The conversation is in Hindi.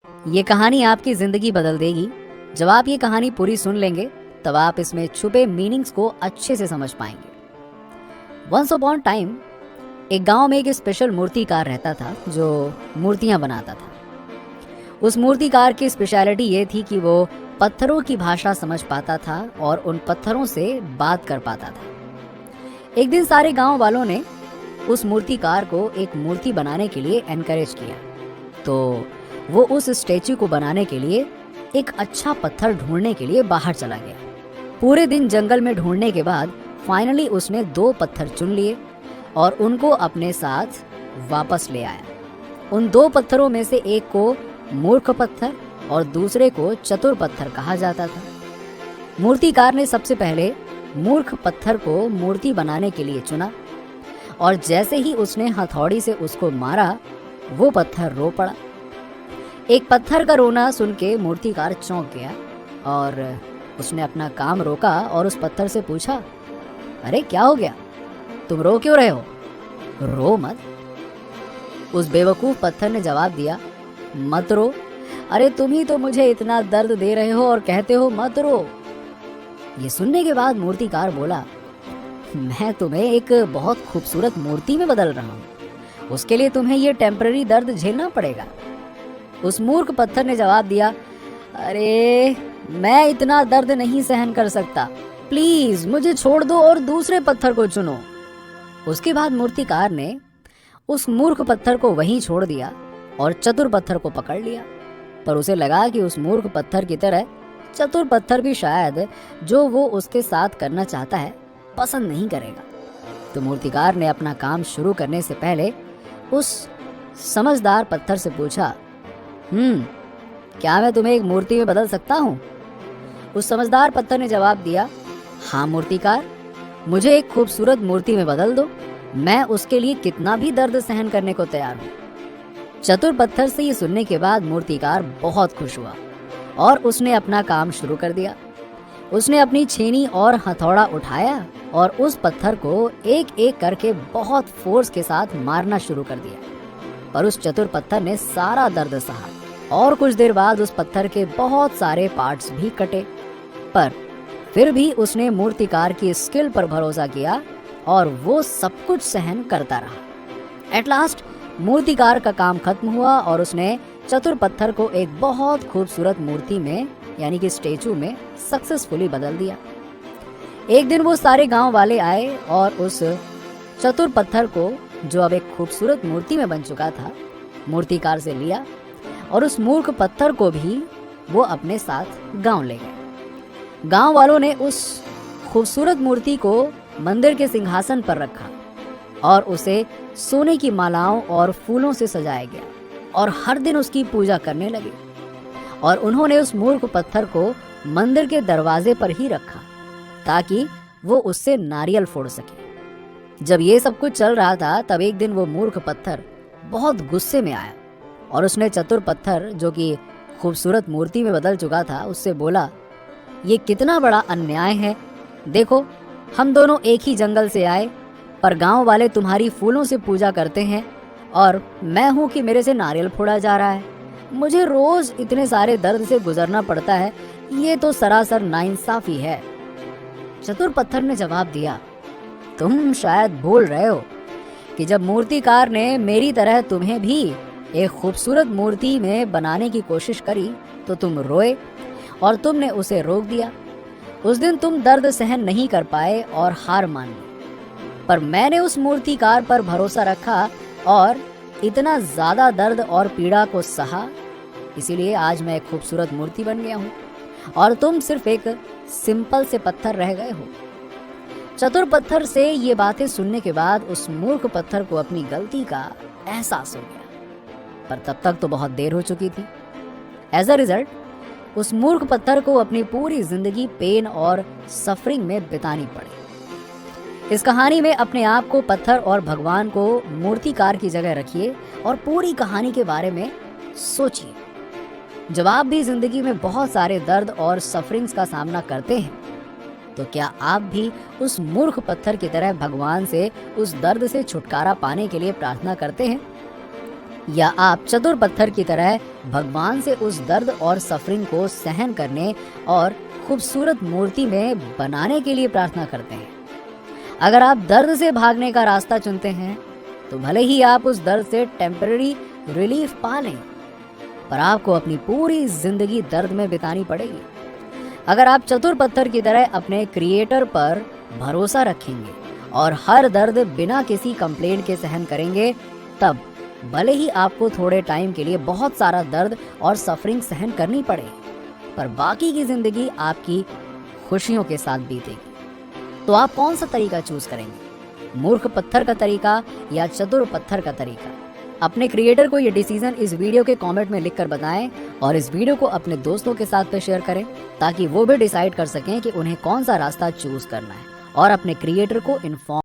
ये कहानी आपकी जिंदगी बदल देगी। जब आप ये कहानी पूरी सुन लेंगे तब आप इसमें छुपे मीनिंग्स को अच्छे से समझ पाएंगे। वंस अपॉन टाइम एक गांव में एक स्पेशल मूर्तिकार रहता था जो मूर्तियां बनाता था। उस मूर्तिकार की स्पेशलिटी ये थी कि वो पत्थरों की भाषा समझ पाता था और उन पत्थरों से बात कर पाता था। एक दिन सारे गांव वालों ने उस मूर्तिकार को एक मूर्ति बनाने के लिए एनकरेज किया, तो वो उस स्टैच्यू को बनाने के लिए एक अच्छा पत्थर ढूंढने के लिए बाहर चला गया। पूरे दिन जंगल में ढूंढने के बाद फाइनली उसने 2 पत्थर चुन लिए और उनको अपने साथ वापस ले आया। उन 2 पत्थरों में से एक को मूर्ख पत्थर और दूसरे को चतुर पत्थर कहा जाता था। मूर्तिकार ने सबसे पहले मूर्ख पत्थर को मूर्ति बनाने के लिए चुना और जैसे ही उसने हथौड़ी से उसको मारा वो पत्थर रो पड़ा। एक पत्थर का रोना सुन के मूर्तिकार चौंक गया और उसने अपना काम रोका और उस पत्थर से पूछा, अरे क्या हो गया, तुम रो क्यों रहे हो? रो मत। उस बेवकूफ पत्थर ने जवाब दिया, मत रो, अरे तुम ही तो मुझे इतना दर्द दे रहे हो और कहते हो मत रो। ये सुनने के बाद मूर्तिकार बोला, मैं तुम्हें एक बहुत खूबसूरत मूर्ति में बदल रहा हूँ, उसके लिए तुम्हें ये टेम्पररी दर्द झेलना पड़ेगा। उस मूर्ख पत्थर ने जवाब दिया, अरे मैं इतना दर्द नहीं सहन कर सकता, प्लीज मुझे छोड़ दो और दूसरे पत्थर को चुनो। उसके बाद मूर्तिकार ने उस मूर्ख पत्थर को वहीं छोड़ दिया और चतुर पत्थर को पकड़ लिया, पर उसे लगा कि उस मूर्ख पत्थर की तरह चतुर पत्थर भी शायद जो वो उसके साथ करना चाहता है पसंद नहीं करेगा। तो मूर्तिकार ने अपना काम शुरू करने से पहले उस समझदार पत्थर से पूछा, क्या मैं तुम्हें एक मूर्ति में बदल सकता हूँ? उस समझदार पत्थर ने जवाब दिया, हाँ मूर्तिकार, मुझे एक खूबसूरत मूर्ति में बदल दो, मैं उसके लिए कितना भी दर्द सहन करने को तैयार हूँ। चतुर पत्थर से ये सुनने के बाद मूर्तिकार बहुत खुश हुआ और उसने अपना काम शुरू कर दिया। उसने अपनी छेनी और हथौड़ा उठाया और उस पत्थर को एक एक करके बहुत फोर्स के साथ मारना शुरू कर दिया, पर उस चतुर पत्थर ने सारा दर्द सहा और कुछ देर बाद उस पत्थर के बहुत सारे पार्ट्स भी कटे, पर फिर भी उसने मूर्तिकार की स्किल पर भरोसा किया और वो सब कुछ सहन करता रहा। एट लास्ट मूर्तिकार का काम खत्म हुआ और उसने चतुर पत्थर को एक बहुत खूबसूरत मूर्ति में यानी कि स्टेचू में सक्सेसफुली बदल दिया। एक दिन वो सारे गांव वाले आए और उस चतुर पत्थर को, जो अब एक खूबसूरत मूर्ति में बन चुका था, मूर्तिकार से लिया और उस मूर्ख पत्थर को भी वो अपने साथ गांव ले गए। गांव वालों ने उस खूबसूरत मूर्ति को मंदिर के सिंहासन पर रखा और उसे सोने की मालाओं और फूलों से सजाया गया और हर दिन उसकी पूजा करने लगे। और उन्होंने उस मूर्ख पत्थर को मंदिर के दरवाजे पर ही रखा ताकि वो उससे नारियल फोड़ सके। जब ये सब कुछ चल रहा था तब एक दिन वो मूर्ख पत्थर बहुत गुस्से में आया और उसने चतुर पत्थर, जो कि खूबसूरत मूर्ति में बदल चुका था, उससे बोला, ये कितना बड़ा अन्याय है, देखो हम दोनों एक ही जंगल से आए, पर गांव वाले तुम्हारी फूलों से पूजा करते हैं और मैं हूं कि मेरे से नारियल फोड़ा जा रहा है। मुझे रोज इतने सारे दर्द से गुजरना पड़ता है, ये तो सरासर नाइंसाफी है। चतुर पत्थर ने जवाब दिया, तुम शायद भूल रहे हो कि जब मूर्तिकार ने मेरी तरह तुम्हें भी एक खूबसूरत मूर्ति में बनाने की कोशिश करी तो तुम रोए और तुमने उसे रोक दिया। उस दिन तुम दर्द सहन नहीं कर पाए और हार मान ली, पर मैंने उस मूर्तिकार पर भरोसा रखा और इतना ज्यादा दर्द और पीड़ा को सहा, इसीलिए आज मैं एक खूबसूरत मूर्ति बन गया हूँ और तुम सिर्फ एक सिंपल से पत्थर रह गए हो। चतुर पत्थर से ये बातें सुनने के बाद उस मूर्ख पत्थर को अपनी गलती का एहसास हो गया, पर तब तक तो बहुत देर हो चुकी थी। एज अ रिजल्ट उस मूर्ख पत्थर को अपनी पूरी जिंदगी पेन और सफरिंग में बितानी पड़ी। इस कहानी में अपने आप को पत्थर और भगवान को मूर्तिकार की जगह रखिए और पूरी कहानी के बारे में सोचिए। जब आप भी जिंदगी में बहुत सारे दर्द और सफरिंग्स का सामना करते हैं, तो क्या आप भी उस मूर्ख पत्थर की तरह भगवान से उस दर्द से छुटकारा पाने के लिए प्रार्थना करते हैं? या आप चतुर पत्थर की तरह भगवान से उस दर्द और सफरिंग को सहन करने और खूबसूरत मूर्ति में बनाने के लिए प्रार्थना करते हैं। अगर आप दर्द से भागने का रास्ता चुनते हैं तो भले ही आप उस दर्द से टेम्पररी रिलीफ पा लें, पर आपको अपनी पूरी जिंदगी दर्द में बितानी पड़ेगी। अगर आप चतुर पत्थर की तरह अपने क्रिएटर पर भरोसा रखेंगे और हर दर्द बिना किसी कंप्लेंट के सहन करेंगे, तब भले ही आपको थोड़े टाइम के लिए बहुत सारा दर्द और सफरिंग सहन करनी पड़े, पर बाकी की जिंदगी आपकी खुशियों के साथ बीतेगी। तो आप कौन सा तरीका चूज करेंगे, मूर्ख पत्थर का तरीका या चतुर पत्थर का तरीका? अपने क्रिएटर को ये डिसीजन इस वीडियो के कमेंट में लिखकर बताएं और इस वीडियो को अपने दोस्तों के साथ पे शेयर करें, ताकि वो भी डिसाइड कर सकें कि उन्हें कौन सा रास्ता चूज करना है और अपने क्रिएटर को इन्फॉर्म